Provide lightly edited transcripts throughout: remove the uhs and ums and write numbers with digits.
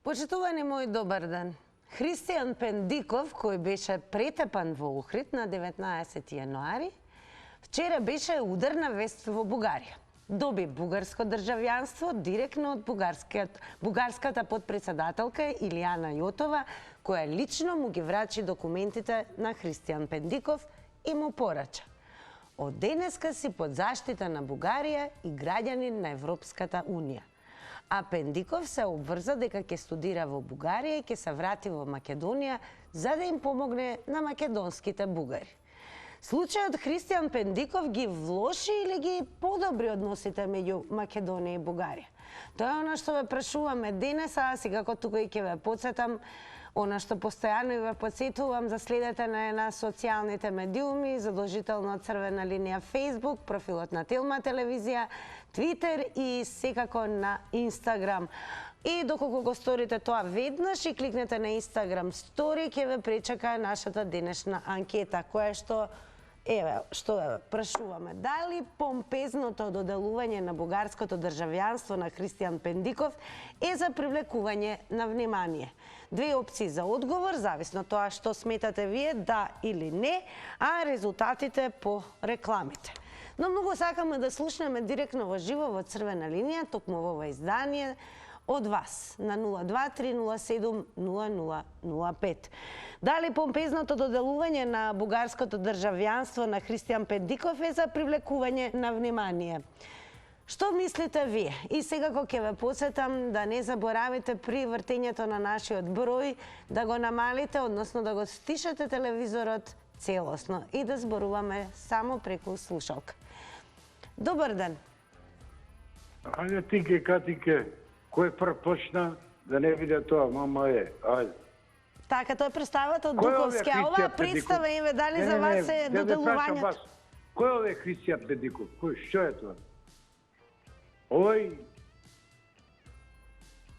Почитувани мој, добар ден. Христијан Пендиков, кој беше претепан во Охрид на 19 јануари, вчера беше ударна вест во Бугарија. Доби бугарско државјанство директно од бугарската подпредседателка Илијана Јотова, која лично му ги врачи документите на Христијан Пендиков и му порача: од денеска си под заштита на Бугарија и граѓанин на Европската Унија. А Пендиков се обврза дека ќе студира во Бугарија и ќе се врати во Македонија за да им помогне на македонските бугари. Случајот Христијан Пендиков ги влоши или ги подобри односите меѓу Македонија и Бугарија? Тоа е она што ве прашуваме денес, а секако тука и ќе ве потсетам она што постојано и ве потсетувам да следете на социјалните медиуми, задолжително црвена линија Facebook, профилот на Телма телевизија, Твитер и секако на Инстаграм. И доколку го сторите тоа веднаш и кликнете на Инстаграм стори, ќе ве пречака нашата денешна анкета, која што ве прашуваме: дали помпезното доделување на бугарското државјанство на Христијан Пендиков е за привлекување на внимание? Две опции за одговор, зависно тоа што сметате вие, да или не, а резултатите по рекламите. Но многу сакаме да слушнеме директно во живо во црвена линија, токму во ова издание, од вас на 023070005. Дали помпезното доделување на бугарското државјанство на Христијан Пендиков е за привлекување на внимание? Што мислите вие? И секако ќе ве потсетам да не заборавите при вртењето на нашиот број да го намалите, односно да го стишете телевизорот целосно и да зборуваме само преку слушалка. Добар ден. Ајде тике катике, кој прв почна да не виде тоа, мама е, ајде. Така, тоа е представата од Буковски, а ова представа еве дали за вас е доделувањето? Кој е овој Христијан Пендиков? Што е тоа? Овој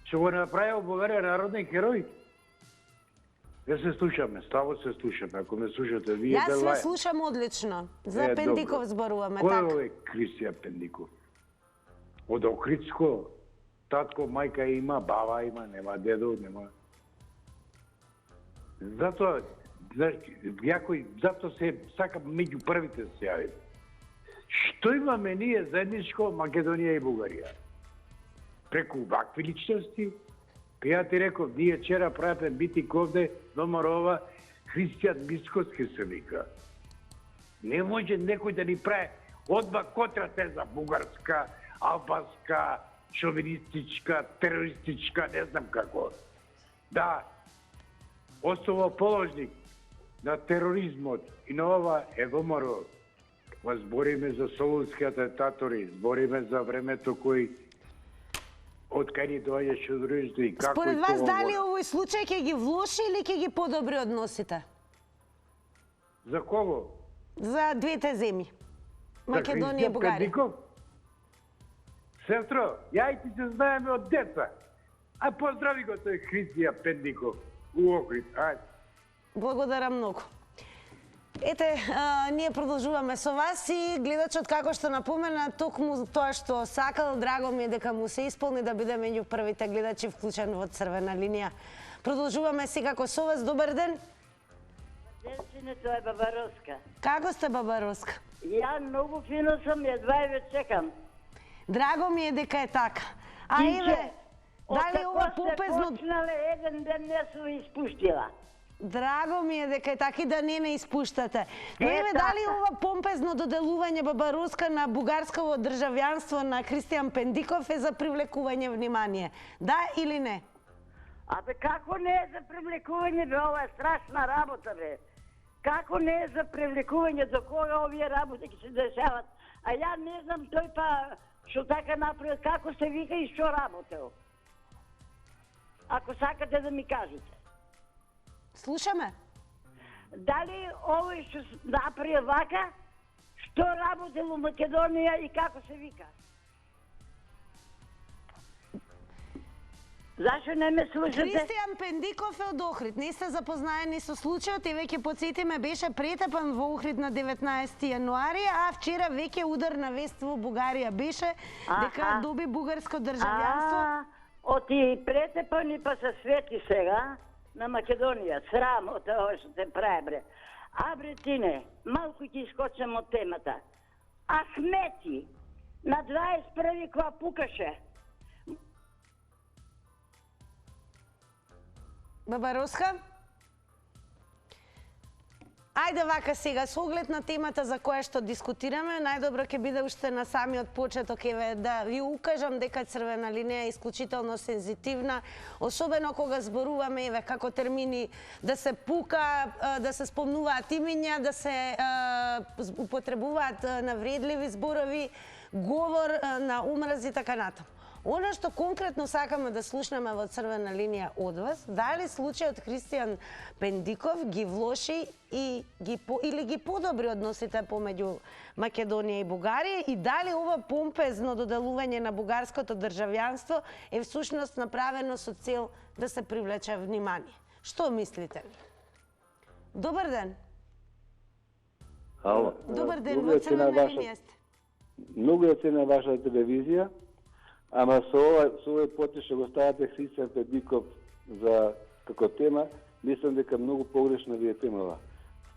што го направил Бугарија народен херој? Да се слушаме, слабо се слушаме, ако ме слушате вие да лаја. Јас се слушам одлично. За Пендиков зборуваме, така. Кој е овој Христијан Пендиков? Од Охридско, татко, мајка има, баба има, нема дедо, нема. Затоа, затоа се сакам меѓу првите да се јавим. Што имаме ние заедничко Македонија и Бугарија? Преку вакви личности, ја ти реков, ние вчера правиме митинг овде, номер ова, Христијан Мисковски се вика. Не може некој да ни прави одмah контратеза бугарска, албанска, шовинистичка, терористичка, не знам како. Да, основоположник на тероризмот и на ова е ВМРО. Збориме за солунски атентатори, збориме за времето кој од кај ни доаѓаше друштво и како. Според вас дали овој случај ќе ги влоши или ќе ги подобри односите? За кого? За двете земји. Македонија и Бугарија. Сестро, ја и ти се знаеме од деца. А поздрави го тој Христијан Пендиков у Охрид. Ајде. Благодарам многу. Ете, ние продолжуваме со вас и гледачот како што напомена, токму тоа што сакал, драго ми е дека му се исполни да биде меѓу првите гледачи вклучен во црвена линија. Продолжуваме секако со вас. Добар ден. Ден, сине, тоа е баба Роска. Како сте, баба Роска? Ја многу фино сум, едва ве чекам. Драго ми е дека е така. А еве, дали ова попезно... Од почнале, еден ден не сум испуштила. Драго ми е дека е така и да не испуштате. Но еве, дали ова помпезно доделување, баба Роска, на бугарсково државјанство на Христијан Пендиков е за привлекување внимание? Да или не? Абе, како не е за привлекување, бе, ова е страшна работа, бе. Како не е за привлекување, до кога овие работи ќе се дешават? А ја не знам, тој па што така направил, како се вика и што работел. Ако сакате да ми кажете. Слушаме. Дали овој што направи вака, што работел у Македонија и како се вика? Зашо не ме слушате? Христијан Пендиков е од Охрид. Не сте запознаени со случајот и веќе потсетиме, беше претепан во Охрид на 19 јануари, а вчера веќе ударна вест во Бугарија беше дека доби бугарско државјанство. Оти претепани па се свети сега на Македонија. Срамота ова што се прави, бре. А бре, Тине, малку ќе искочам од темата. Ахмети на 21 кога пукаше. Баба Росха? Ајде вака сега, со оглед на темата за која што дискутираме, најдобро ќе биде уште на самиот почеток еве да ви укажам дека црвена линија е исклучително сензитивна, особено кога зборуваме еве како термини да се пука, да се спомнуваат имиња, да се употребуваат навредливи зборови, говор на омраз и така натаму. Оно што конкретно сакаме да слушнеме во црвена линија од вас, дали случајот Христијан Пендиков ги влоши или ги подобри односите помеѓу Македонија и Бугарија и дали ова помпезно доделување на бугарското државјанство е всушност направено со цел да се привлече внимание. Што мислите? Добар ден. Ало. Добар ден, во црвена линија сте. Многу е цена вашата телевизија, ама со овој потиш што го ставате Христијан Пендиков за како тема, мислам дека многу погрешно ви е темава.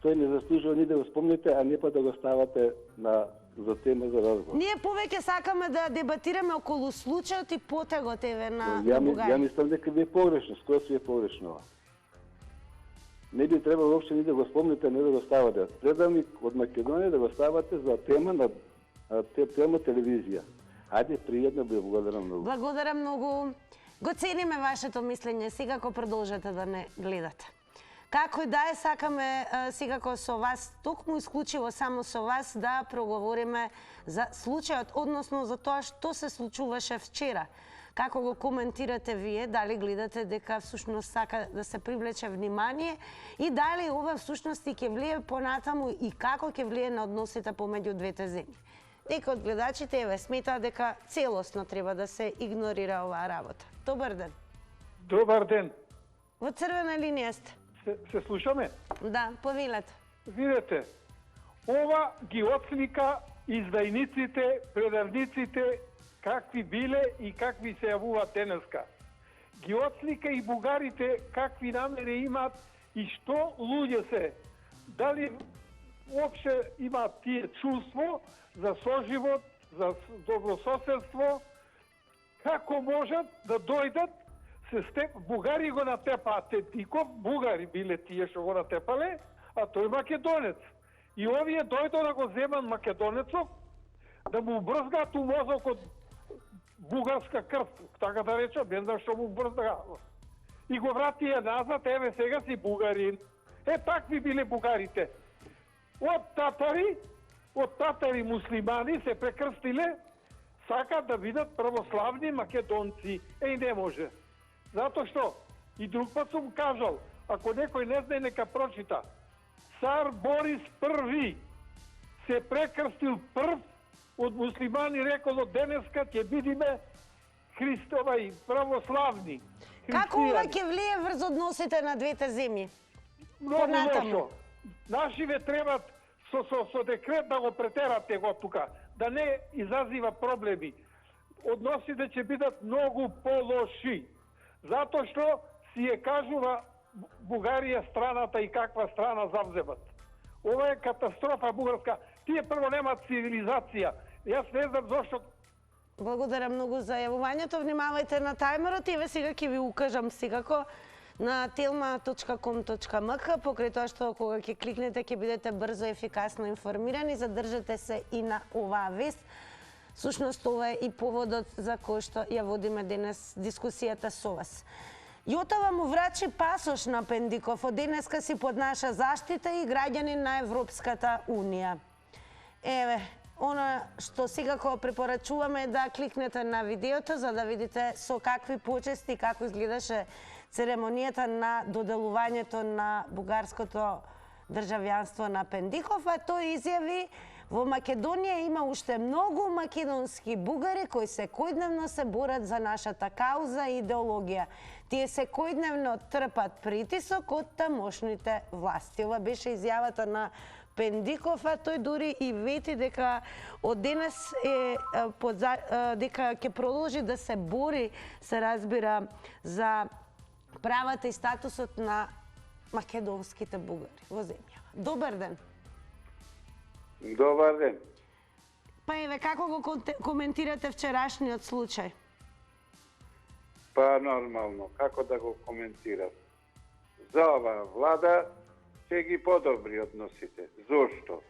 Тој не заслужува ни да го спомнете, а не па да го ставате за тема за разговор. Ние повеќе сакаме да дебатираме околу случајот и потегот еве на Ја мислам дека ви е погрешно, скоро ви е погрешно. Не би требало воопшто ни да го спомнете, не да го ставате. Предавник од Македонија да го ставате за тема на тема телевизија. Ајде, пријатно, ви благодарам многу. Благодарам многу. Го цениме вашето мислење, секако продолжете да не гледате. Како и да е, сакаме секако со вас, токму исклучиво само со вас, да проговориме за случајот, односно за тоа што се случуваше вчера. Како го коментирате вие, дали гледате дека всушност сака да се привлече внимание и дали ова всушност и ќе влие понатаму и како ќе влие на односите помеѓу двете земји. Некои од гледачите еве сметаат дека целосно треба да се игнорира оваа работа. Добар ден. Добар ден. Во црвена линија сте. Се слушаме? Да, повелете. Видете, ова ги отслика издајниците, предавниците, какви биле и какви се јавуваат денеска. Ги отслика и бугарите какви намери имаат и што луѓе се. Дали уопште имаат тие чувство за соживот, за добрососедство, како можат да дојдат Бугари го натепаат Пендиков, бугари биле тие што го натепале, а тој македонец. И овие дојдо да го земат македонецов, да му брзгаат у мозокот бугарска крв, така да речам, не знам што му брзгаат. И го вратија назад, еве сега си бугарин. Такви биле бугарите. Од татари муслимани се прекрстиле, сакат да бидат православни македонци. Не може. Затоа што, и друг пат сум кажал, ако некој не знае, нека прочита. Цар Борис I се прекрстил прв од муслимани, рекол од денеска ќе бидиме Христови православни. Како ова ќе влие врз односите на двете земји? Многу лошо. Нашиве требат со декрет да го претерате го тука, да не изазива проблеми. Односите ќе бидат многу полоши. Затоа што си е кажува Бугарија страната и каква страна завземат. Ова е катастрофа бугарска. Тие прво немаат цивилизација. Јас не знам зошто. Благодарам многу за јавувањето. Внимавајте на тајмерот и ве сега ќе ви укажам секако на telma.com.mk, покрај тоа што кога ќе кликнете ќе бидете брзо и ефикасно информирани. Задржете се и на оваа вест. Сушност, ова е и поводот за кој што ја водиме денес дискусијата со вас. Јотова му врачи пасош на Пендиков, од денеска си под наша заштита и граѓанин на Европската Унија. Еве, она што секако препорачуваме е да кликнете на видеото за да видите со какви почести, како изгледаше церемонијата на доделувањето на бугарското државјанство на Пендиков, а тој изјави: во Македонија има уште многу македонски бугари кои секојдневно се борат за нашата кауза и идеологија. Тие секојдневно трпат притисок од тамошните власти. Ова беше изјавата на Пендиков, а тој дури и вети дека од денес дека ќе продолжи да се бори, се разбира, за правата и статусот на македонските бугари во земјава. Добар ден. Добар ден. Па еве, како го коментирате вчерашниот случај? Па нормално, како да го коментирам? За оваа влада ќе ги подобри односите. Зошто?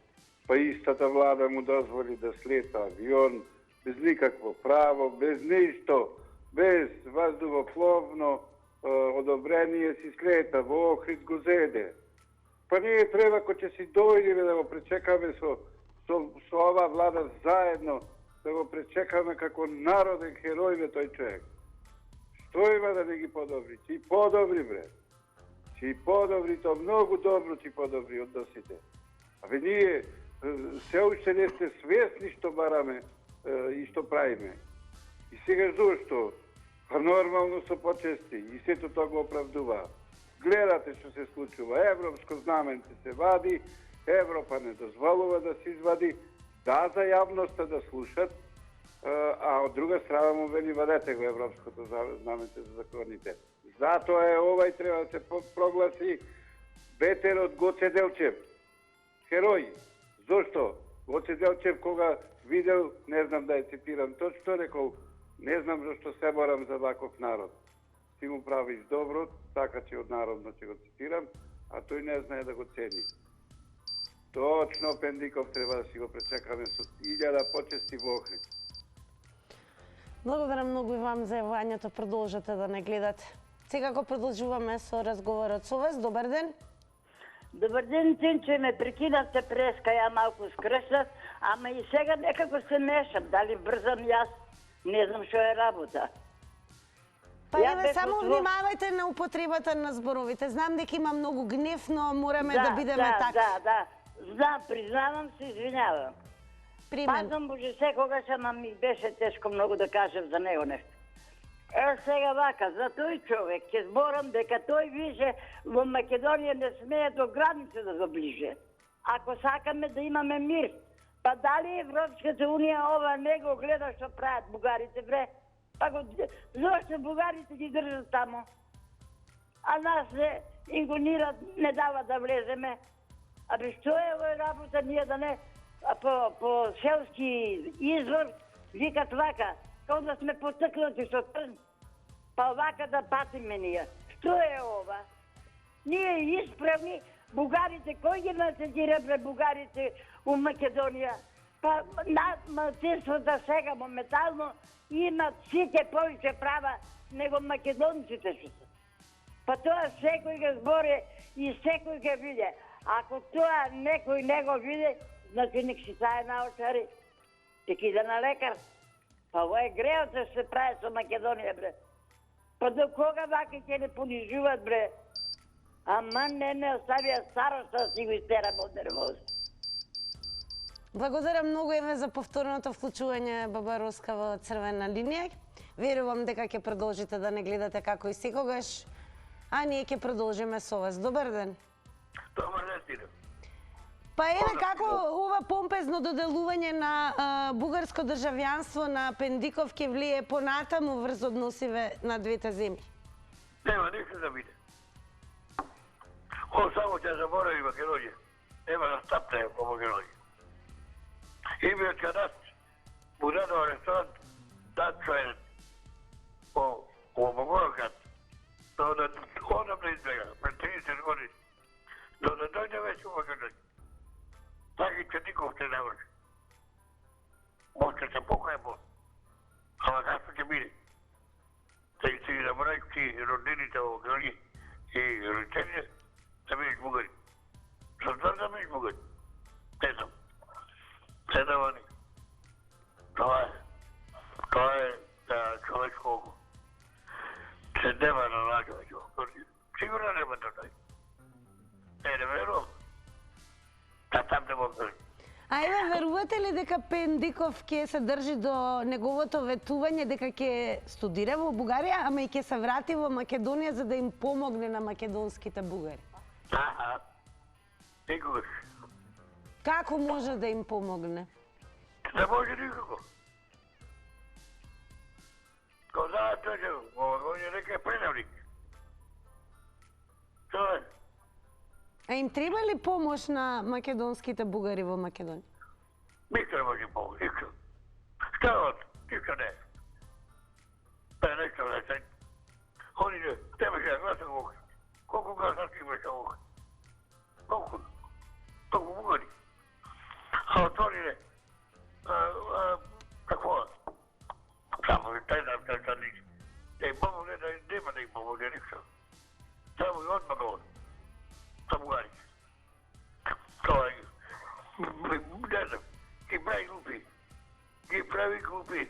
Па истата влада му дозволи да слета авион без никакво право, без ништо, без воздухопловно одобрение си слета во Охрид го зеде. Па ние треба ко ќе си дојдеме да го пречекаме со оваа влада заедно, да го пречекаме како народен херој бе тој човек. Што има да не ги подобри? Ти подобри, бре. Ти подобри, то многу добро ти подобри односите. Абе ние се уште не сте свесни што бараме и што правиме. И сега зошто? Па нормално со почести и сето тоа го оправдува. Гледате што се случува. Европско знаменце се вади, Европа не дозволува да се извади, да за јавноста да слушат, а од друга страна му вели вадете го европското знаменце за законите. Затоа овај треба да се прогласи бетер од Гоце Делчев. Херој. Зошто? Гоце Делчев кога видел, не знам да ја цитирам точно, рекол, не знам зашто се борам за ваков народ. Ти му правиш добро, така че од народно ќе го цитирам, а тој не знае да го цени. Точно Пендиков треба да си го пречекаме со 1000 почести во Охрид. Благодарам многу и вам за јавањето, продолжете да не гледате. Сега го продолжуваме со разговорот со вас. Добар ден. Добар ден, Тинче, ме прекинавте преска, ја малку скршнав, ама и сега некако се мешам, дали брзам јас, не знам што е работа. Па еве, само внимавајте на употребата на зборовите. Знам дека има многу гнев, но мораме да бидеме такви. Да. Знам, признавам се, извинявам. Пазвам Боже секогаш, ама ми беше тешко многу да кажем за него нешто. Сега вака, за тој човек ќе зборам дека тој више во Македонија не смее до граница да заближе. Ако сакаме да имаме мир, па дали Европската унија ова не го гледа што прават бугарите, бре? Па зошто бугарите ги држат тамо? А нас се ингонират, не дава да влеземе. Абе, што е овој работа, ние да не по селски извор викат вака, као да сме потъкнати со трн, па вака да патиме ние. Што е ова? Ние исправни, бугарите, кој ги мацетира бре бугарите у Македонија? Па малцинството сега моментално имат сите повеќе права него македонците што се. Па тоа секој го збори и секој го виде. Ако тоа некој не го види, значи nek си тае наочари. Тек иде на лекар. Па ово е греот да се прави со Македонија, бре. Па до кога вака ќе не понижуват, бре? Ама не оставија староста да си го истерам од нервоз. Благодарам многу еве за повторното вклучување, баба Роска, во црвена линија. Верувам дека ќе продолжите да не гледате како и секогаш, а ние ќе продолжиме со вас. Добар ден. Добар ден, Тине. Па еве како ова помпезно доделување на бугарско државјанство на Пендиков ќе влие понатаму врз односиве на двете земји? Нема ништо да биде. Он само ќе заборави Македонија. Нема да стапне по Македонија. Имиот ќе нас му дадува ресторант Датчоен во Могорокат. Одамна избега, пред 30 години. Но да дојде веќе у Македонија. Таки Пендиков ќе наврши. Може се покајмо. Ама како ќе биде? Да си ги забравиш ти роднините во Македонија и родителите да бидеш бугари. Зашто да бидеш бугари? Не знам. Се давани. Тоа е човечко око. Се нема да наđe веќе во Македонија. Сигурно нема да наđe. Не верувам. Да там не мога. А еве, верувате ли дека Пендиков ќе се држи до неговото ветување дека ќе студира во Бугарија, ама и ќе се врати во Македонија за да им помогне на македонските бугари? Никогаш. Како може да им помогне? Не може никако. Кога знаат тој он е нека предавник. Тоа е. А им треба ли помош на македонските бугари во Македонија? Никто не може помогне, никто. Што никто не. Па нешто не се. Они не, темаше да гласа го. Колку гласачи имаше овој? Колку? Толку бугари. А отвори не. Какво? Само ви тај да ни. Да им помогне, да нема да им помогне никто. Само и одмah он. Са бугари. Тоа е. Не знам. Ги прави глупи. Ги прави глупи.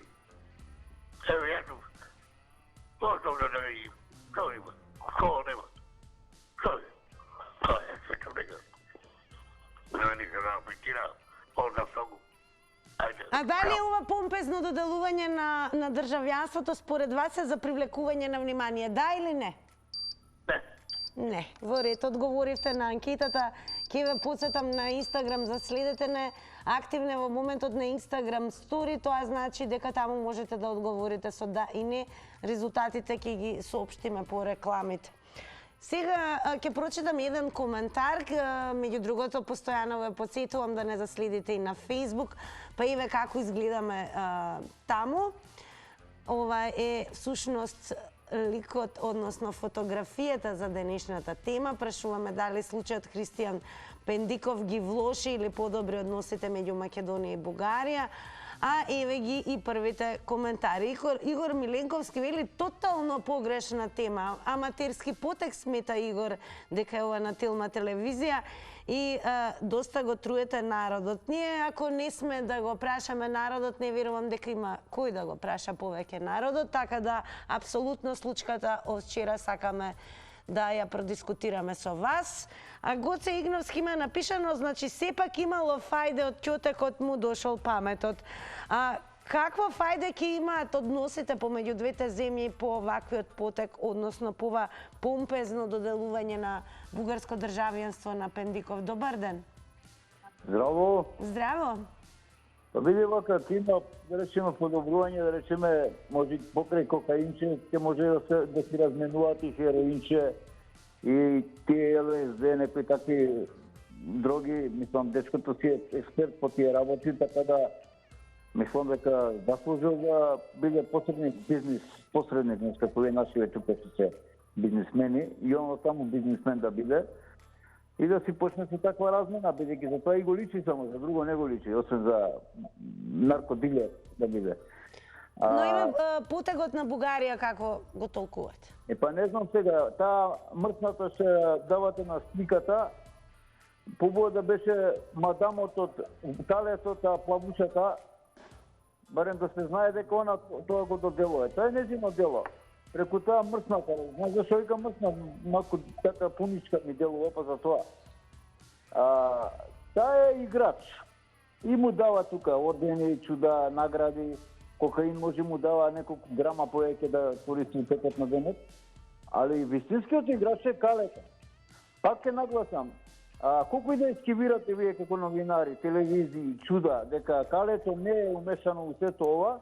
Ево, јас сум. Основно да не им. Што има? Што нема? Што е? Тоа е, sve to neka. Не нека да причина. Onda многу. Ајде. А дали ова помпезно доделување на државјанството според вас е за привлекување на внимание? Да или не? Не. Не. Во ред, одговоривте на анкетата. Ке ве подсетам на Инстаграм за следете не активне во моментот на Инстаграм стори, тоа значи дека таму можете да одговорите со да и не. Резултатите ќе ги соопштиме по рекламите. Сега ќе прочитам еден коментар, меѓу другото постојано ве потсетувам да не заследите и на Facebook, па и ве како изгледаме таму. Ова е всушност ликот, односно фотографијата за денешната тема. Прашуваме дали случајот Христијан Пендиков ги влоши или подобри односите меѓу Македонија и Бугарија. А еве ги и првите коментари. Игор Миленковски вели тотално погрешна тема. Аматерски потек смета Игор дека е ова на Телма телевизија и доста го труете народот. Ние ако не сме да го прашаме народот, не верувам дека има кој да го праша повеќе народот, така да апсолутно случката од вчера сакаме да ја продискутираме со вас. А Гоце Игновски има напишано, значи сепак имало фајде од ќотекот му дошол паметот. А каква фајде ќе имаат односите помеѓу двете земји по ваквиот потек, односно по ова помпезно доделување на бугарско државјанство на Пендиков? Добар ден. Здраво. Здраво. Па биде вака, има, да речеме, подобрување, да речеме, може покрај кокаинче, ќе може да си разменуваат и хероинче, и тие ЛСД, некои такви дроги, мислам, дечкото си е експерт по тие работи, така да мислам дека заслужил да биде посредник, нешто кои нашиве тука се бизнисмени, и оно таму бизнисмен да биде, и да си почне со таква размена, бидејќи за тоа и го личи само, за друго не го личи, освен за наркодилер да биде. Но има потегот на Бугарија, како го толкувате? Па не знам сега, таа мртната ще давате на сликата, побоја да беше мадамот од талецот, плавучата, барем да се знае дека она тоа го доделува. Тоа е незино дело. Преку таа мртната, знаеш зашо вика мртна, малку така пуничка ми делува, па за тоа. Таа е играч. И му дава тука ордени, чуда, награди, кокаин може му дава неколку грама повеќе да користи текот на денот. Али вистинскиот играч е Калето. Пак ќе нагласам, колку и да ескивирате вие како новинари, телевизии, чуда, дека Калето не е умешано у сето ова,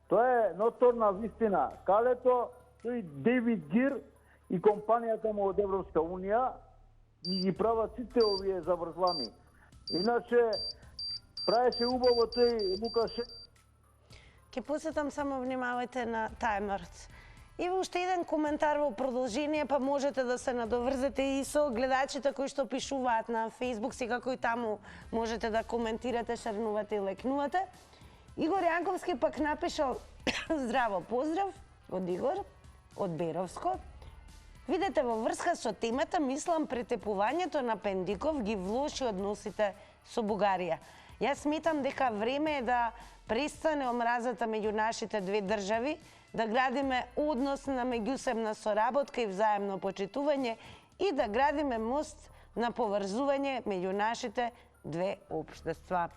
тоа е ноторна вистина. Калето, тој Дейвид Гир и компанијата му од Европска Унија ги прават сите овие заврзлами. Иначе, правеше убаво тој Лукаше. Ке посетам, само внимавајте на тајмерот. И уште еден коментар во продолжение, па можете да се надоврзете и со гледачите кои што пишуваат на Facebook, секако и таму можете да коментирате, шернувате и лекнувате. Игор Јанковски пак напишал здраво, поздрав од Игор, од Беровско. Видете, во врска со темата, мислам, претепувањето на Пендиков ги влоши односите со Бугарија. Јас сметам дека време е да престане омразата меѓу нашите две држави, да градиме однос на меѓусебна соработка и взаемно почитување и да градиме мост на поврзување меѓу нашите две општества.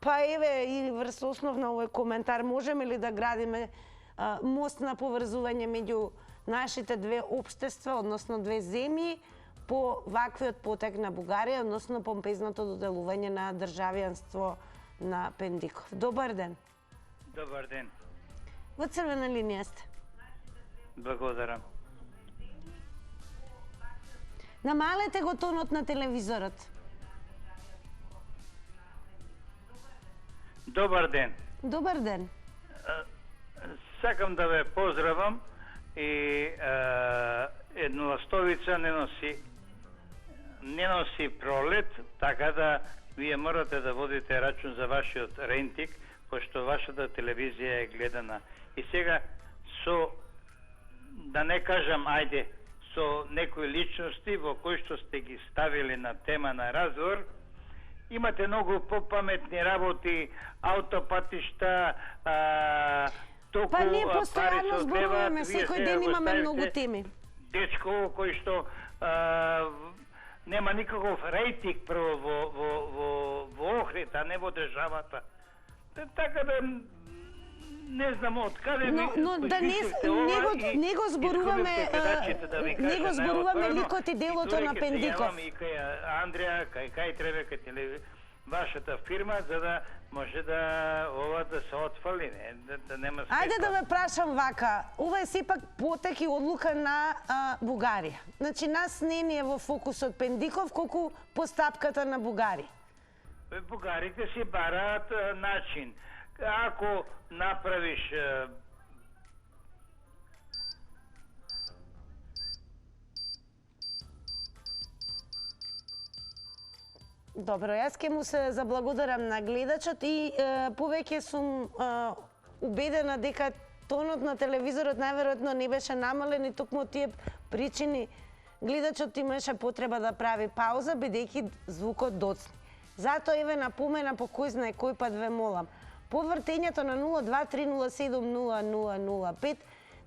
Па еве и врз основно овој коментар, можеме ли да градиме мост на поврзување меѓу нашите две општества, односно две земји? по ваквиот потек на Бугарија, односно помпезното доделување на државјанство на Пендиков. Добар ден. Добар ден. Во црвена линија сте. Благодарам. Намалете го тонот на телевизорот. Добар ден. Добар ден. Сакам да ве поздравам и една ластовица не носи пролет, така да вие морате да водите рачун за вашиот рентик, пошто вашата телевизија е гледана. И сега да не кажам, ајде, со некои личности во кои што сте ги ставили на тема на разговор, имате многу попаметни работи, аутопатишта, току Па ние пари постојано се зборуваме, одлеваат, вие секој сега ден го имаме ставите многу теми. Дечко кој што нема никаков рейтинг прво во Охрид, а не во државата. Така да не знам од каде Но да не го зборуваме, не го зборуваме ликот и делото на Пендиков. И кај Андреја, кај треба кај вашата фирма, за да може да ова да се отфали, да нема смета. Ајде да ве прашам вака, ова е сепак потек и одлука на Бугарија. Значи нас не ни е во фокусот Пендиков, колку постапката на Бугарија. Бугарите си бараат начин. Ако направиш Добро, јас ке му се заблагодарам на гледачот и повеќе сум убедена дека тонот на телевизорот најверојатно не беше намален и токму тие причини гледачот имаше потреба да прави пауза бидејќи звукот доцни. Затоа еве напомена по кој знае кој пат ве молам. По вртењето на 0230700005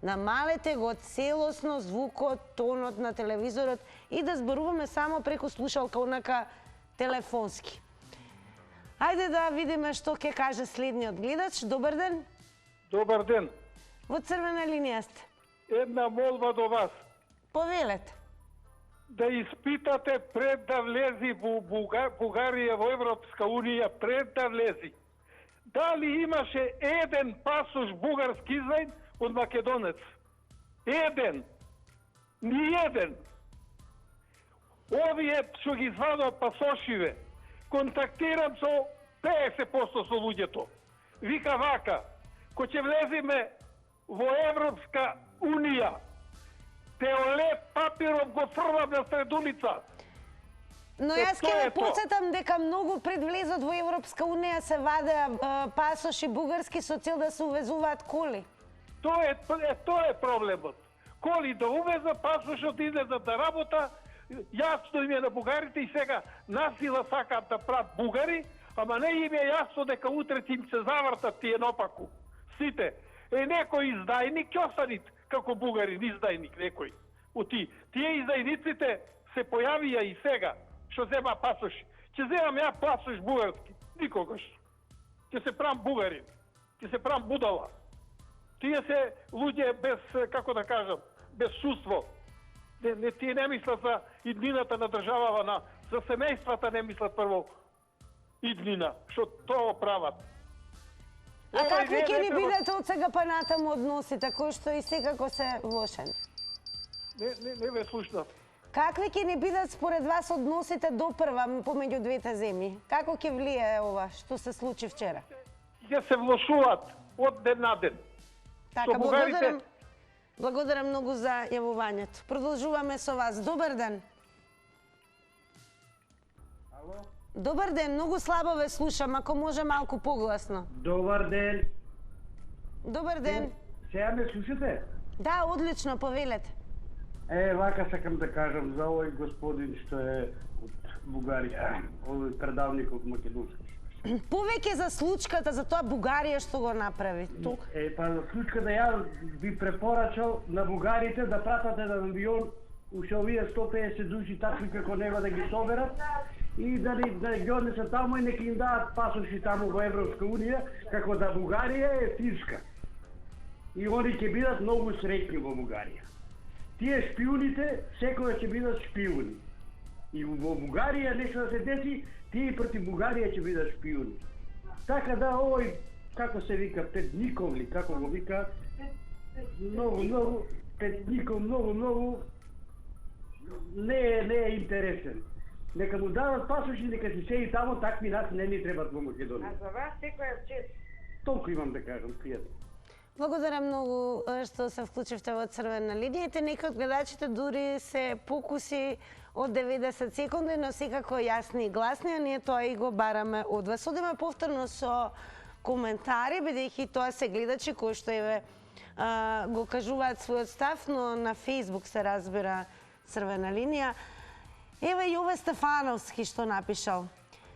намалете го целосно звукот, тонот на телевизорот и да зборуваме само преку слушалка, онака телефонски. Ајде да видиме што ќе каже следниот гледач. Добар ден. Добар ден. Во црвена линија сте. Една молба до вас. Повелете. Да испитате пред да влези во Бугарија во Европска Унија, пред да влези. Дали имаше еден пасош бугарски извајн од македонец? Еден. Ни еден. Овие што ги извадат пасошиве, контактирам со 50% со луѓето. Вика вака, кој ќе влеземе во Европска Унија, теолеп папиров го фрлам на средулица. Но јас ќе ве потсетам дека многу пред влезот во Европска Унија се вадеа пасоши бугарски со цел да се увезуваат коли. Тоа е проблемот. Коли да увеза пасошот иде да работа, јасно им е на бугарите и сега насила сакаат да прават бугари, ама не им е јасно дека утре им се завртат тие напаку. Сите. Некој издајник ќе останит како бугарин, издајник некој. Тие издајниците се појавија и сега, што зема пасоши. Ќе земам ја пасош бугарски, никогаш. Ќе се правам бугарин, ќе се правам будала. Тие се луѓе без, како да кажам, без чувство. Тие не мислат за иднината на државава, за семејствата не мислат прво иднина, што тоа прават. А какви ќе ни бидат од сега па натаму односите, кои што и секако се влошени? Не ве слушнав. Какви ќе ни бидат според вас односите допрва помеѓу двете земји? Како ќе влие ова што се случи вчера? Ќе се влошуваат од ден на ден. Така, благодарам многу за јавувањето. Продолжуваме со вас. Добар ден. Ало? Добар ден, многу слабо ве слушам, ако може малку погласно. Добар ден. Добар ден. Сега ме слушате? Да, одлично, повелете. Вака сакам да кажам за овој господин што е од Бугарија, овој предавник од македонски. Повеќе за случката, за тоа Бугарија што го направи. Па за случката ја би препорачал на бугарите да пратат еден авион, уште овие 150 души такви како него да ги соберат и да ги однесат таму и нека им дадат пасоши таму во Европска Унија, како да Бугарија е Финска. И они ќе бидат многу среќни во Бугарија. Тие шпиуните секогаш ќе бидат шпиуни. и во Бугарија нешто да се деси, тие против Бугарија ќе бидат шпиуни. Така да овој, како се вика, Петников ли, како го вика, многу, Петников, многу, не е интересен. Нека му дават пасоши, нека си седи тамо, такви нас не ни требат во Македонија. А за вас секоја чест. Толку имам да кажам, пријатно. Благодарам многу што се вклучивте во Црвена линија. Некои од гледачите дури се покуси од 90 секунди, но секако јасни и гласни, а ние тоа и го бараме од вас. Одиме повторно со коментари, бидејќи тоа се гледачи кои што го кажуваат својот став, но на Facebook се разбира Црвена линија. Еве Јове Стефановски што напишал.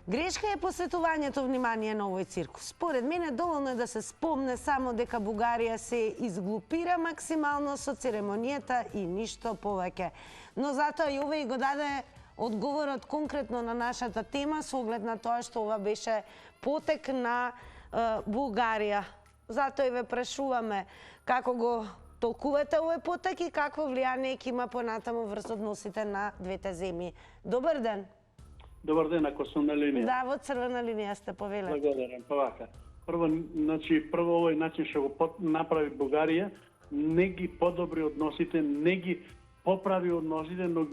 Грешка е посветувањето внимание на овој циркус. Според мене доволно е да се спомне само дека Бугарија се изглупира максимално со церемонијата и ништо повеќе. Но затоа Јове и го даде одговорот конкретно на нашата тема со оглед на тоа што ова беше потек на Бугарија. Затоа и ве прашуваме како го толкувате овој потек и какво влијание ќе има понатаму врз односите на двете земји. Добар ден. Добар ден, ако сум на линија. Да, во Црвена линија сте, повелете. Благодарам, па вака. Прво овој начин што го направи Бугарија, не ги подобри односите, не ги поправи односите, но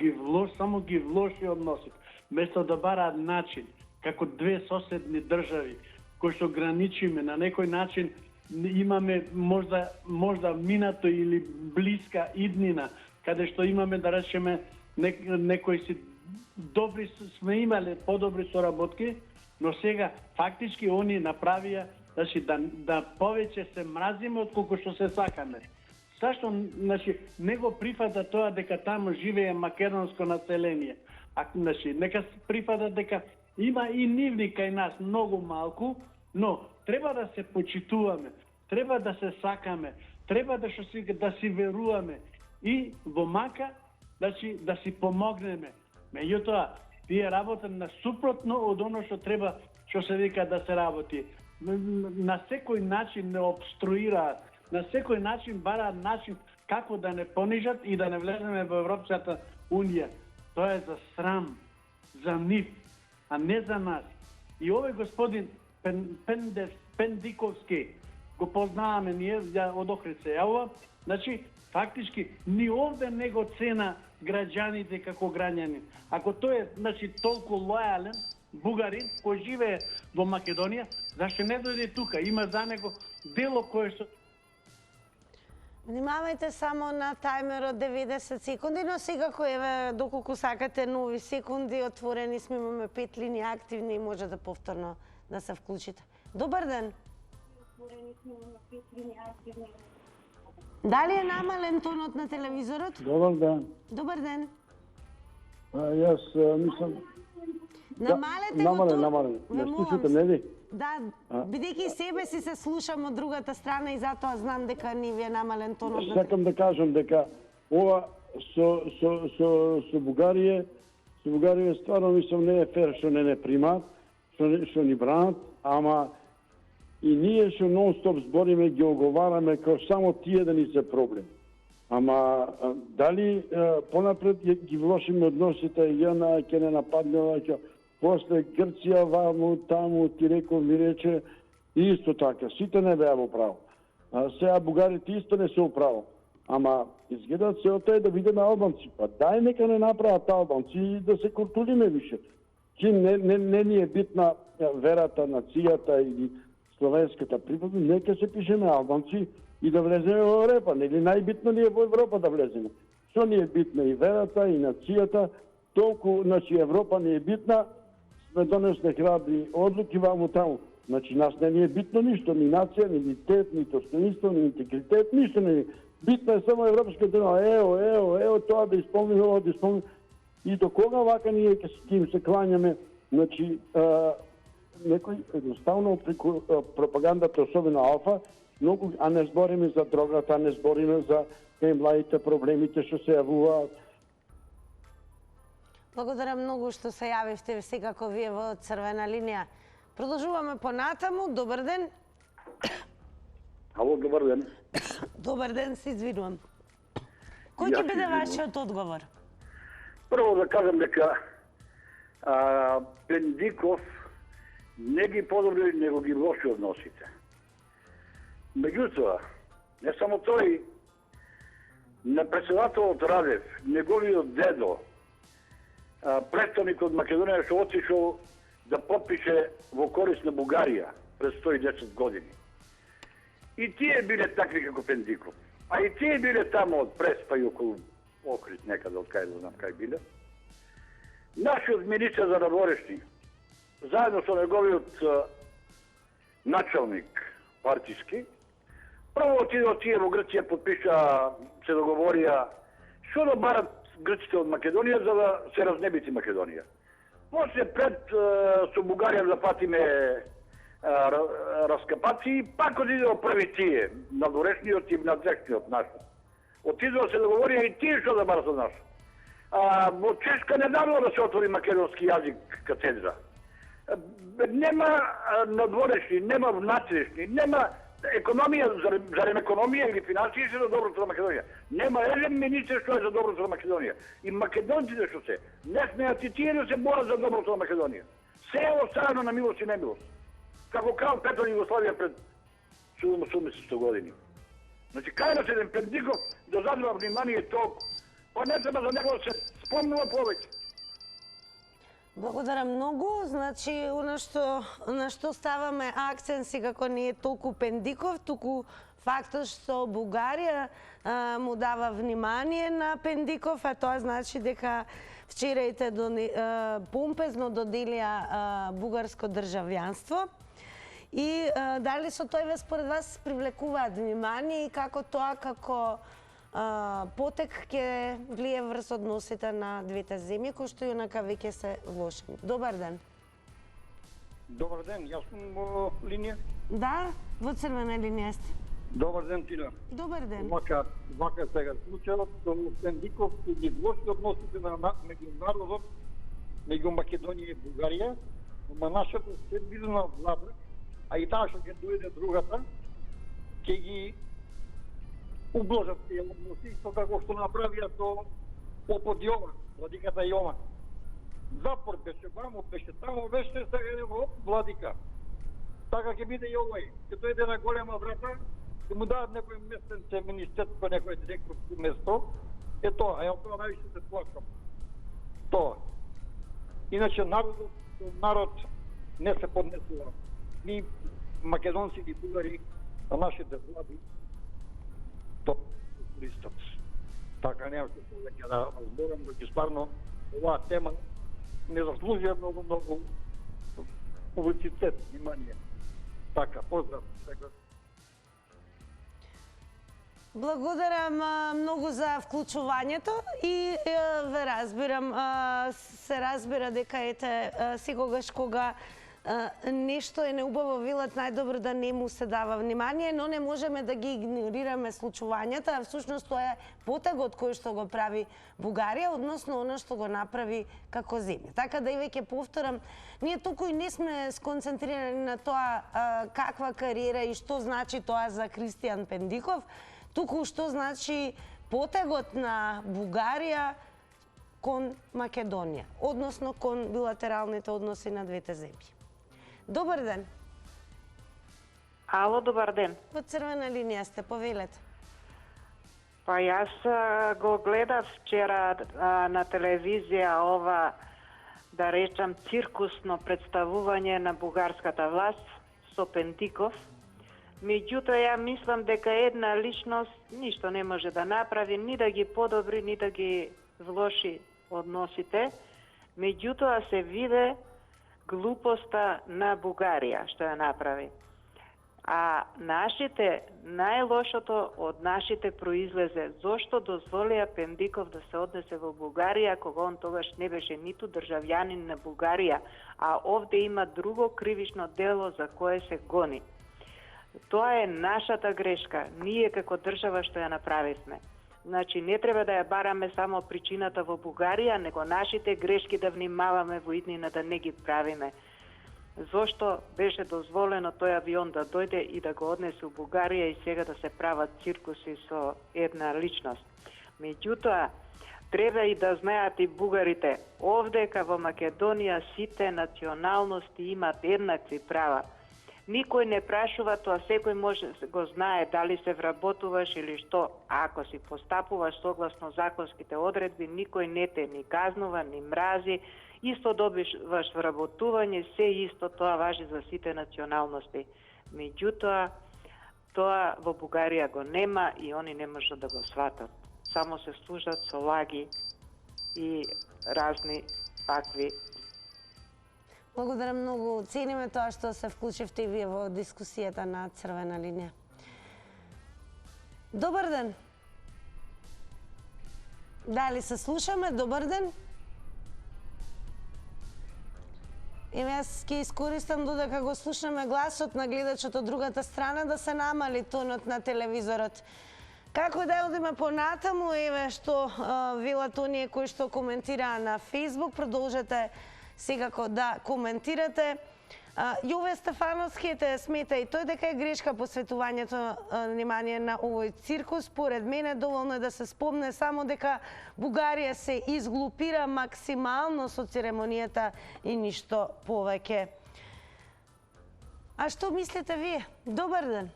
само ги влоши односите. Место да бараат начин, како две соседни држави, кои што граничиме, на некој начин имаме можда минато или блиска иднина, каде што имаме, да речеме, некои си добри сме имале подобри соработки, но сега фактички они направија да повеќе се мразиме отколку што се сакаме. Зашто не го прифата тоа дека таму живее македонско население? Нека прифата дека има и нивни кај нас многу малку, но треба да се почитуваме, треба да се сакаме, треба да си веруваме и во мака да си помогнеме. Меѓутоа, тие работат на супротно од оно што треба, што се вика да се работи. На секој начин не обструираат, на секој начин бараат начин како да не понижат и да не влеземе во Европската Унија. Тоа е за срам, за нив, а не за нас. И овој господин Пендиковски го познаваме ние, од Охрид се јавува, фактички ни овде не го цена граѓаните како граѓани. Ако тој е толку лојален бугарин кој живее во Македонија, зашто не дојде тука? Има за него дело кое што... Внимавајте само на тајмерот 90 секунди, но секако еве доколку сакате нови секунди, отворени сме, имаме 5 линии активни и може да повторно да се вклучите. Добар ден. Отворени сме, имаме 5 линии активни. Дали е намален тонот на телевизорот? Добар ден. Добар ден. Јас мислам... Намалете го тон. Намален. Не слушате, не ли? Да, бидејќи себе си се слушам од другата страна и затоа знам дека ни ви е намален тонот. Сакам да кажам дека ова со Бугарија стварно мислам не е фер што не примат, што ни бранат, ама и ние што нон-стоп збориме, ги оговараме како само тие да ни се проблем. Ама дали понапред ги влошиме односите, јана ќе не нападнела, после Грција, ваму, таму, ти реков, ми рече, исто така, сите не беа во право. Сега бугарите исто не се управо. Ама изгледа целта е да видиме албанци. Па дај нека не направат албанци и да се културиме више. Не ни е битна верата, нацијата или словенската припадност, нека се пишеме албанци и да влеземе во Европа. Нели најбитно ли е во Европа да влеземе? Што ни е битна и верата, и нацијата, толку, Европа ни е битна, сме донесли храбри одлуки ваму таму. Нас не ни е битно ништо, ни нација, ни идентитет, ни достоинство, ни интегритет, ништо не е. Битна е само европска дена, ео, тоа да исполни, ова да исполни. И до кога вака ние ќе им се клањаме, некој едноставно преку пропагандата, особено Алфа, многу, а не збориме за дрогата, не збориме за младите проблемите што се јавуваат. Благодарам многу што се јавивте секако вие во Црвена линија. Продолжуваме понатаму. Добар ден. Ало, добар ден. Добар ден, се извинувам. Кој ќе биде вашиот одговор? Прво да кажам дека Пендиков не ги подобри, него ги лоши односите. Меѓутоа, не само тој, на председателот Радев, неговиот дедо, представник од Македонија што отишол да подпише во корист на Бугарија пред 110 години. И тие биле такви како Пендиков. А и тие биле тамо од Преспа и околу Охрид некаде, од кај да знам кај биле. Нашиот министер за надворешни, заедно со неговиот началник партиски, прво отидоа тие во Грција, подпиша, се договорија што да барат грците од Македонија за да се разнебити Македонија. После пред со Бугарија да платиме раскапаци, пак отидоа први тие, надворешниот и надзешниот наш. Отидоа се договорија и тие што да барат од нас. Во Чешка не дадоа да се отвори македонски јазик катедра. Нема надворешни, нема внатрешни, нема економија, зарем економија или финансии се за доброто на Македонија. Нема еден министер што е за доброто на Македонија. И македонците што се, не смеат и тие да се борат за доброто на Македонија. Се е оставено на милост и немилост. Како крал Петро Југославија пред 80 години. Значи, кај да се еден Пендиков да задава внимание толку, па не треба за него да се спомнува повеќе. Благодарам многу. Значи, на што ставаме акцент секако не е толку Пендиков, туку фактот што Бугарија му дава внимание на Пендиков, а тоа значи дека вчераите помпезно доделија бугарско државјанство. И дали со тој според вас привлекуваат внимание и како тоа како потек ќе влие врз односите на двете земји, кои што јонака веќе се влошени. Добар ден. Добар ден, јас сум во линија. Да, во црвена линија сте. Добар ден, Тина. Добар ден. Вака сега случајот со Пендиков ги влоши односите меѓу народот, меѓу Македонија и Бугарија, но нашата сервизна влада, а и таа што ќе дојде другата, ќе ги убложат тие односи, со како што направија со попот Јован, владиката Јован. Запор беше вамо, беше тамо, беше сега во владика. Така ќе биде и овој. Ќе дојде на голема врата, ќе му дадат некој местенце, министерство, некој директорско место. Е тоа, ја тоа највише се плакам. Тоа. Иначе народ не се поднесува. Ми, македонци и бугари, на нашите влади, тоа користат. Така нема што повеќе да разборам, дека стварно оваа тема не заслужува многу публицитет, внимание. Така, поздрав. Благодарам многу за вклучувањето и ве разбирам, се разбира дека ете секогаш кога нешто е неубаво, велат најдобро да не му се дава внимание, но не можеме да ги игнорираме случувањата, а всушност тоа е потегот кој што го прави Бугарија, односно она што го направи како земја. Така да и веќе повторам, ние туку и не сме сконцентрирани на тоа каква кариера и што значи тоа за Христијан Пендиков, туку што значи потегот на Бугарија кон Македонија, односно кон билатералните односи на двете земји. Добар ден. Ало, добар ден. Во црвена линија сте, повелете. Па јас го гледав вчера на телевизија ова, да речам, циркусно представување на бугарската власт со Пендиков. Меѓутоа, ја мислам дека една личност ништо не може да направи, ни да ги подобри, ни да ги влоши односите. Меѓутоа се виде глупоста на Бугарија што ја направи. А нашите, најлошото од нашите произлезе, зошто дозволија Пендиков да се однесе во Бугарија, кога он тогаш не беше ниту државјанин на Бугарија, а овде има друго кривично дело за кое се гони. Тоа е нашата грешка, ние како држава што ја направивме. Значи, не треба да ја бараме само причината во Бугарија, него нашите грешки да внимаваме во иднина да не ги правиме. Зошто беше дозволено тој авион да дојде и да го однесе у Бугарија и сега да се прават циркуси со една личност. Меѓутоа, Треба и да знаат и бугарите, овдека во Македонија сите националности имаат еднакви права. Никој не прашува тоа, секој може го знае дали се вработуваш или што. А ако си постапуваш согласно законските одредби, никој не те ни казнува, ни мрази, исто добиваш вработување, се исто тоа важи за сите националности. Меѓутоа, тоа во Бугарија го нема и они не можат да го сватат. Само се служат со лаги и разни такви. Благодарам многу. Цениме тоа што се вклучивте и вие во дискусијата на Црвена линија. Добар ден. Дали се слушаме? Добар ден. Јас ќе искористам додека го слушаме гласот на гледачот од другата страна да се намали тонот на телевизорот. Како да одиме понатаму, еве што велат оние кои што коментираа на Facebook, продолжете секако да коментирате. Јове Стефановски смета и тој дека е грешка посветувањето внимание на овој циркус. Според мене доволно е да се спомне само дека Бугарија се изглупира максимално со церемонијата и ништо повеќе. А што мислите вие? Добар ден.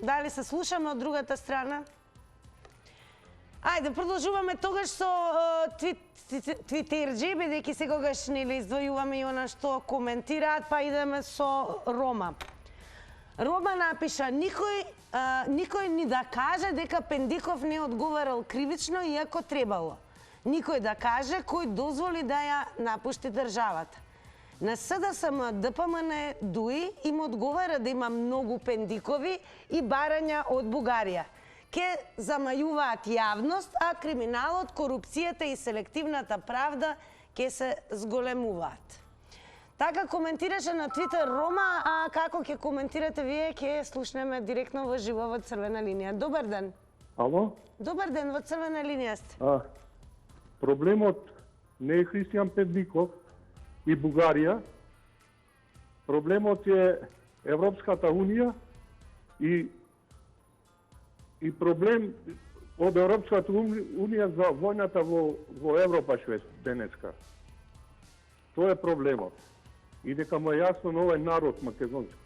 Дали се слушаме од другата страна? Ајде, продолжуваме тогаш со твитерџи, бидејќи секогаш нели издвојуваме и она што коментираат, па идеме со Рома. Рома напиша: никој ни да каже дека Пендиков не одговарал кривично, иако требало. Никој да каже кој дозволи да ја напушти државата. На СДСМ ДПМН ДУИ им одговара да има многу Пендикови и барања од Бугарија. Ке замајуваат јавност, а криминалот, корупцијата и селективната правда ке се зголемуваат. Така коментираше на Твитер Рома, а како ќе коментирате вие, ќе слушнеме директно во живо во Црвена линија. Добар ден. Ало? Добар ден, во Црвена линија сте. Проблемот не е Христијан Пендиков и Бугарија. Проблемот е Европската унија и проблем од Европската унија за војната во Европа што е денеска. Тоа е проблемот. И дека му е јасно на овој народ македонски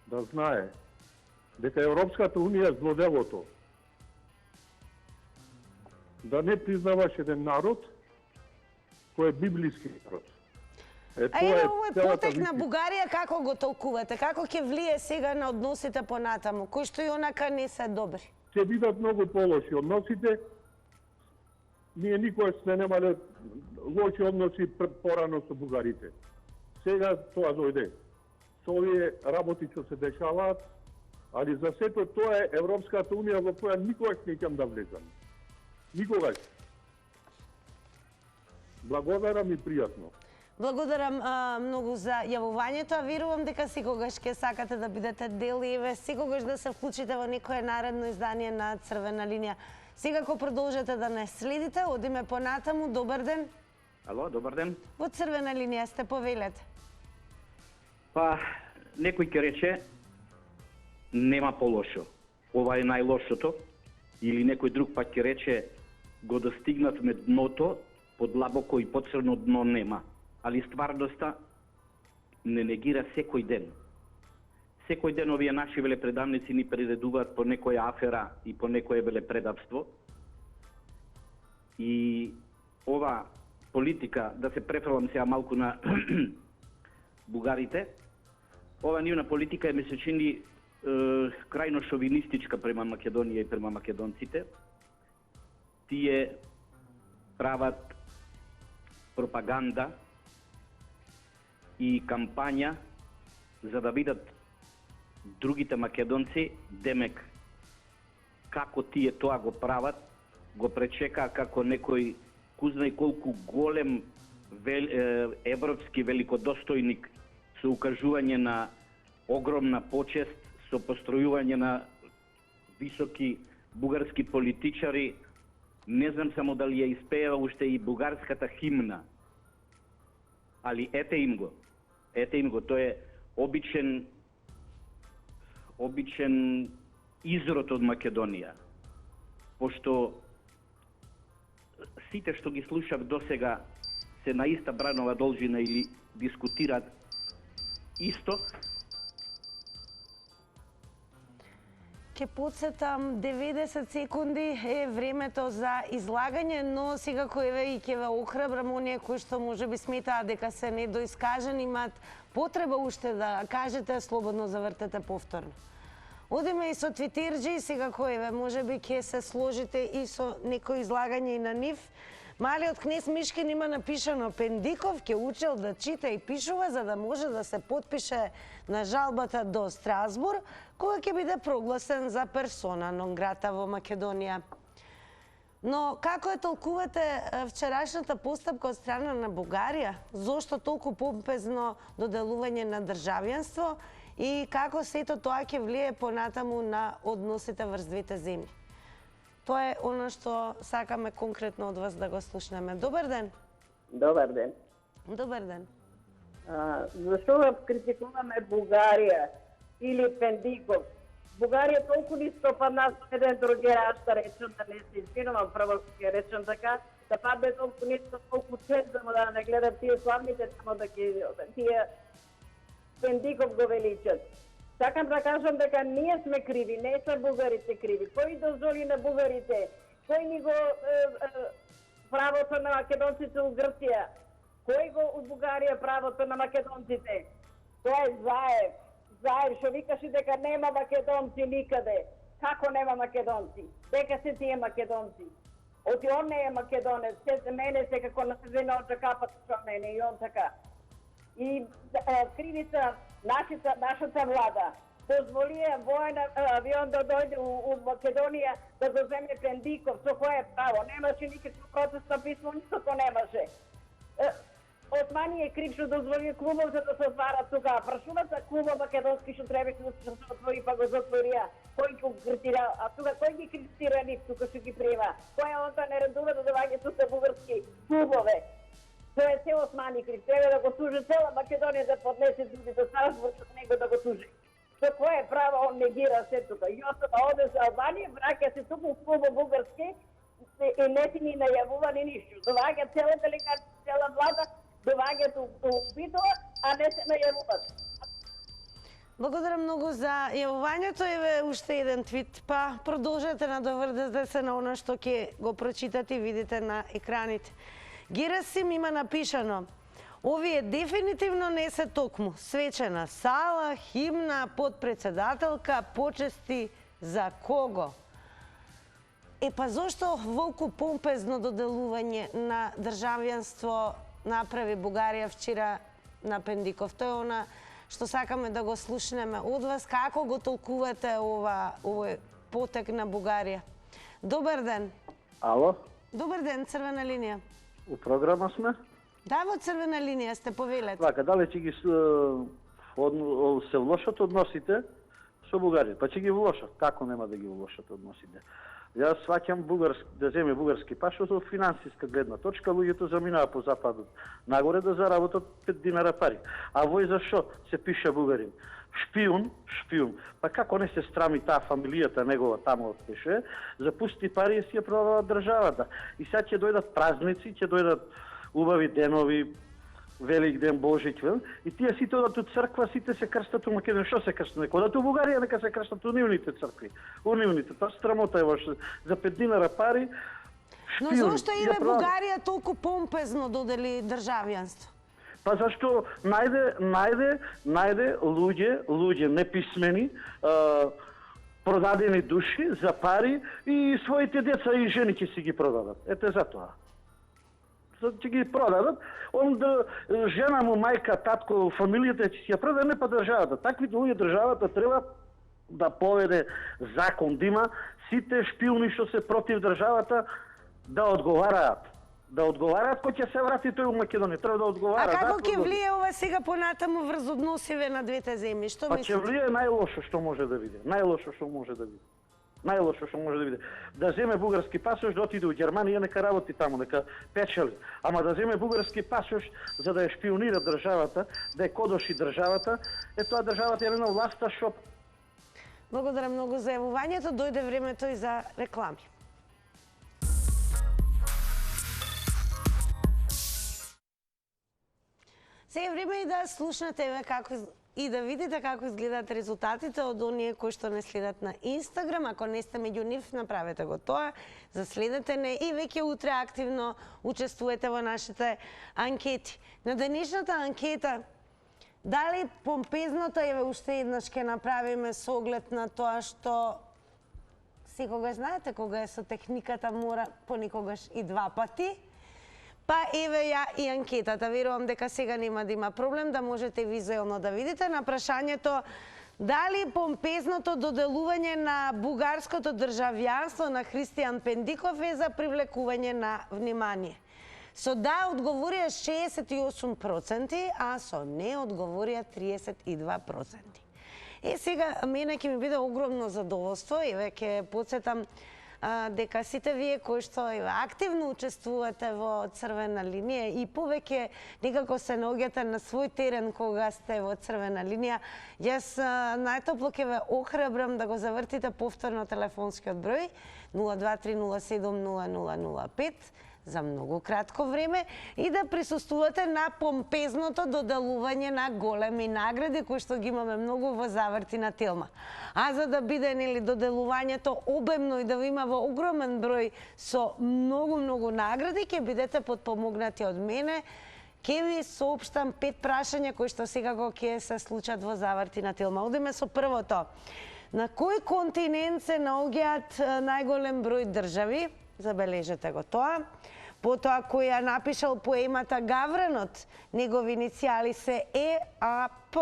да знае дека Европската унија е злоделото. Да не признаваш еден народ кој е библиски народ. А еве овој потек на Бугарија како го толкувате? Како ќе влие сега на односите понатаму, кои што и онака не се добри? Ќе бидат многу полоши односите. Ние никогаш не немале лоши односи порано со бугарите. Сега тоа дојде. Со овие работи што се дешаваат, али за сето тоа е Европската унија во која никогаш не ќе да влезам. Никогаш. Благодарам и пријатно. Благодарам многу за јавувањето, а верувам дека секогаш ќе сакате да бидете дел и секогаш да се вклучите во некое наредно издание на Црвена линија. Секако продолжете да не следите, одиме понатаму. Добар ден. Ало, добар ден. Во Црвена линија сте, повелете. Па, некој ќе рече нема полошо. Ова е најлошото. Или некој друг пак ќе рече го достигнатме дното, подлабоко и поцрно дно нема. Али стварноста не негира секој ден. Секој ден овие наши велепредавници ни прередуваат по некоја афера и по некое велепредавство. И ова политика, да се префрлам сега малку на бугарите, ова нивна политика е, ми се чини, крајно шовинистичка према Македонија и према македонците. Тие прават пропаганда и кампања за да видат другите македонци, демек како тие тоа го прават, го пречекаа како некој кузнај колку голем европски великодостојник со укажување на огромна почест, со постројување на високи бугарски политичари. Не знам само дали ја испеева уште и бугарската химна. Али ете им го. Ете им го. Тоа е обичен изрод од Македонија. пошто сите што ги слушав досега се на иста бранова должина или дискутираат исто. Ке подсетам, 90 секунди е времето за излагање, но секако еве и ќе ве охрабрам оние кои што можеби сметаат дека се недоискажани, имаат потреба уште да кажете, слободно завртете повторно. Одиме и со твитерџи, секако еве можеби ќе се сложите и со некој излагање и на нив. Малиот кнез Мишкин има напишано: Пендиков ќе учел да чита и пишува за да може да се потпише на жалбата до Страсбур, која ќе биде прогласен за персона нон грата во Македонија. Но како ја толкувате вчерашната постапка од страна на Бугарија? Зошто толку помпезно доделување на државјанство и како сето тоа ќе влие понатаму на односите врз двете земји? Тоа е она што сакаме конкретно од вас да го слушнеме. Добар ден. Добар ден. Добар ден. Зашто да критикуваме Бугарија или Пендиков? Бугарија толку ни стопа нас еден другераш, да речем, да не се извинувам, прво ќе речем така, да падне толку ни стопа, толку чездamo да не гледам тие славните само да тие Пендиков го величат. Сакам да кажам дека ние сме криви, не се бугарите криви. Кој дозволи на бугарите? Кој ни го правото на македонците у Грција? Кој го у Бугарија правото на македонците? Тоа е Заев. Заев што викаше дека нема македонци никаде. Како нема македонци? Дека се тие македонци? Оти он не е македонец, се мене се како на свина од капат со мене и он така. И кривица нашата влада дозволија воен авион да дојде у Македонија да го земе Пендиков, со кое право? Немаше никакво протестно писмо, никако немаше. Османи е крив што дозволи клубов за да се отварат тука. Прашуват за клубов македонски што требаше да се отвори, па го затворија. Кој го критира? А тука кој ги критира нив тука што ги приема? Кој онда не редува да доаѓа тука бугарски клубове? Тоа е се Османи крив. Треба да го тужи цела Македонија да поднесе дуби до Страсбург што него да го тужи. Со кое право он негира се тука? Јосова оде за Албанија, враќа се тука у клубо бугарски и не ти ни најавува ни ништо. Доаѓа цела делегација, цела влада, доаѓаат у Битола, а не се најавуваат. Благодарам многу за јавувањето. Еве уште еден твит, па продолжете надоврдете се на она што ќе го прочитате и видите на екраните. Герасим има напишано: овие дефинитивно не се токму свечена сала, химна, подпредседателка, почести за кого? Па зошто волку помпезно доделување на државјанство направи Бугарија вчера на Пендиков? Тоа е она што сакаме да го слушнеме од вас. Како го толкувате овој потек на Бугарија? Добар ден. Ало? Добар ден, црвена линија. У програма сме? Да, во црвена линија сте, повелете. Така, дали ќе ги се влошат односите со Бугарија? Па ќе ги влошат. Како нема да ги влошат односите? Јас сваќам да земе бугарски пашпорт од финансиска гледна точка, луѓето заминаа по западот нагоре да заработат 5 динара пари. А вој зашо се пише бугарин? Шпион. Па како не се страми таа фамилијата негова таму пише, запусти пари и си ја продава државата. И сега ќе дојдат празници, ќе дојдат убави денови, Велик ден, Божиќ, и тие сите одат у црква, сите се крстат у Македонија. Што се крстат? Нека одат у Бугарија, нека се крстат у нивните цркви. У нивните. Тоа срамота е ваше. За 5 динара пари. Но зошто еве Бугарија толку помпезно додели државјанство? Па зашто најде луѓе неписмени, продадени души за пари и своите деца и жени ќе си ги продадат. Ете за тоа. Ќе ги продадат, жена му, мајка, татко, фамилијата ќе си ја продаде, не па државата. Таквите луѓе државата треба да поведе закон, да има сите шпиони што се против државата да одговараат. Да одговараат кој ќе се врати тој у Македонија, треба да одговараат. А како ќе влие ова сега понатаму врз односиве на двете земји? Што мислите? Па ќе влие најлошо што може да биде. Најлошо што може да биде. Да земе бугарски пасош, да отиде у Германија, нека работи таму, нека печели. Ама да земе бугарски пасош за да ја шпионира државата, да ја кодоши државата, тоа државата е на власта шоп. Благодарам многу за јавувањето. Дојде времето и за реклами. Се е време и да слушнете и да видите како изгледаат резултатите од оние кои што не следат на Инстаграм. Ако не сте меѓу нив, направете го тоа, заследете не и веќе утре активно учествувате во нашите анкети. На денешната анкета, дали помпезното еве уште еднаш ќе направиме со оглед на тоа што секогаш знаете кога е со техниката мора понекогаш и два пати. Па еве ја и анкетата. Верувам дека сега нема да има проблем да можете визуелно да видите на прашањето дали помпезното доделување на бугарското државјанство на Христијан Пендиков е за привлекување на внимание. Со да одговорија 68%, а со не одговорија 32%. Сега мене ќе ми биде огромно задоволство, еве ќе потсетам дека сите вие кои што активно учествувате во Црвена линија и повеќе некако се наоѓате на свој терен кога сте во Црвена линија, јас најтопло ќе ве охрабрам да го завртите повторно телефонскиот број 023070005 за многу кратко време и да присуствувате на помпезното доделување на големи награди кои што ги имаме многу во заврти на Телма. А за да биде доделувањето обемно и да ви има во огромен број со многу награди, ќе бидете подпомогнати од мене. Ќе ви соопштам 5 прашања кои што секако ќе се случат во заврти на Телма. Одиме со првото. На кој континент се наоѓаат најголем број држави? Забележете го тоа. Потоа кој ја напишал поемата Гавранот, негови иницијали се ЕАП.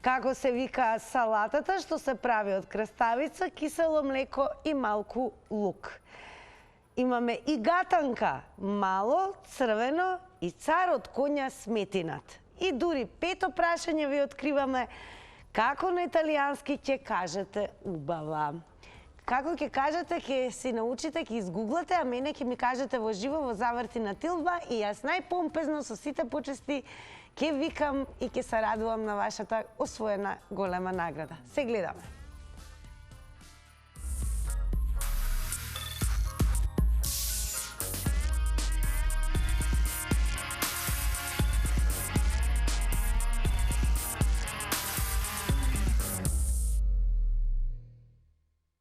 Како се вика салатата што се прави од краставица, кисело млеко и малку лук. Имаме и гатанка, мало, црвено и царот коња сметинат. И дури пето прашање ви откриваме како на италијански ќе кажете убава. Како ќе кажете, ќе си научите, ќе изгуглате, а мене ќе ми кажете во живо во заврти на Телма и јас најпомпезно со сите почести ќе викам и ќе се радувам на вашата освоена голема награда. Се гледаме.